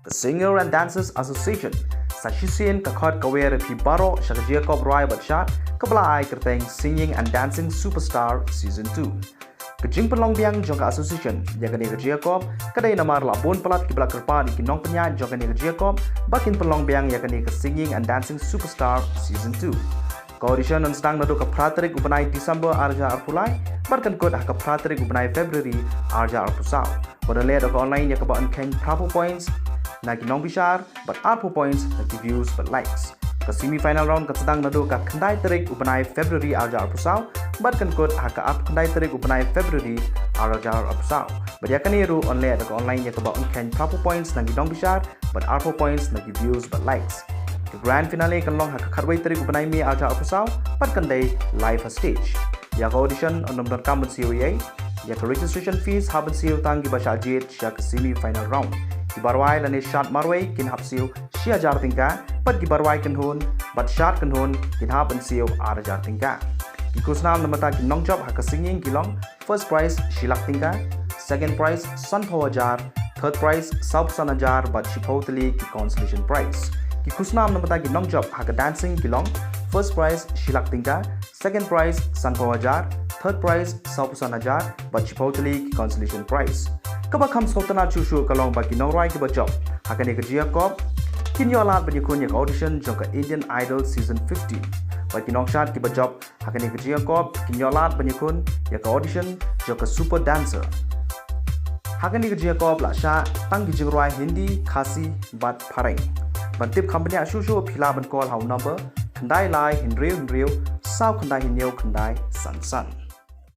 The Singer and Dancers Association Sashisian Kakot Kawer Pibaro Shakajia Kobrai Batchat Kabla Kerteng Singing and Dancing Superstar Season 2. Kejing Pelong Biang Jongka Association Jagani Kajia Kob Kadai Namar Labon Palat Kibla Kerpa di Kinong Penya Jogani Kajia Kob Bakin Pelong Biang Yakani ke Singing and Dancing Superstar Season 2. Audition dan sedang nado ke Praterik Ubanai Disember Arja Arpulai Barkan Kod ke Praterik Ubanai Februari Arja Arpusau. Pada lihat ke online ya ke bahan Ken Prapo Points Nagi Nong Bishar But Arpo Points Nagi Views But Likes. Ke semi-final round ke sedang nado ke Kendai Terik Ubanai Februari Arja Arpusau Barkan Kod ke Ap Kendai Terik Ubanai Februari Arja Arpusau. Beriakan iru online ke online ya ke bahan Ken Prapo Points Nagi Nong Bishar But Arpo Points Nagi Views But Likes. The grand finale kan long hak karwai teri ubanai mi arja apusau pat kan day live stage. Ya audition on nomor kamu COA. Ya registration fees haben siu tangi basha jet ya semi final round. Di barwai lane shot marwai kin hab siu sia jar tingka pat di barwai kan hun bat shot kan hun kin haben siu arja tingka. Di kusnam namata kin nong job hak singing kilong first prize shilak tingka, second prize sun power jar, third prize sub sana jar but shipotally ki consolation prize. Ki kusnam namata ki nong job haka dancing kilong first prize shilak tingka, second prize sunpower jar, third prize saupusan jar but chipotally ki consolation prize. Kaba kham sotana chushu kalong ba ki nong rai ki ba job haka ne kajia kop kin yolat ba yakun yak audition joka Indian Idol season 15 ba ki nong shat ki ba job haka ne kajia kop kin yolat ba yakun yak audition joka super dancer haka ne kajia kop la sha tang ki jingrai Hindi Khasi bat phareng. Bantip company Ashushu Pila Ban call how number Kandai Lai Hinriu Sao Kandai Hinyo Kandai San San.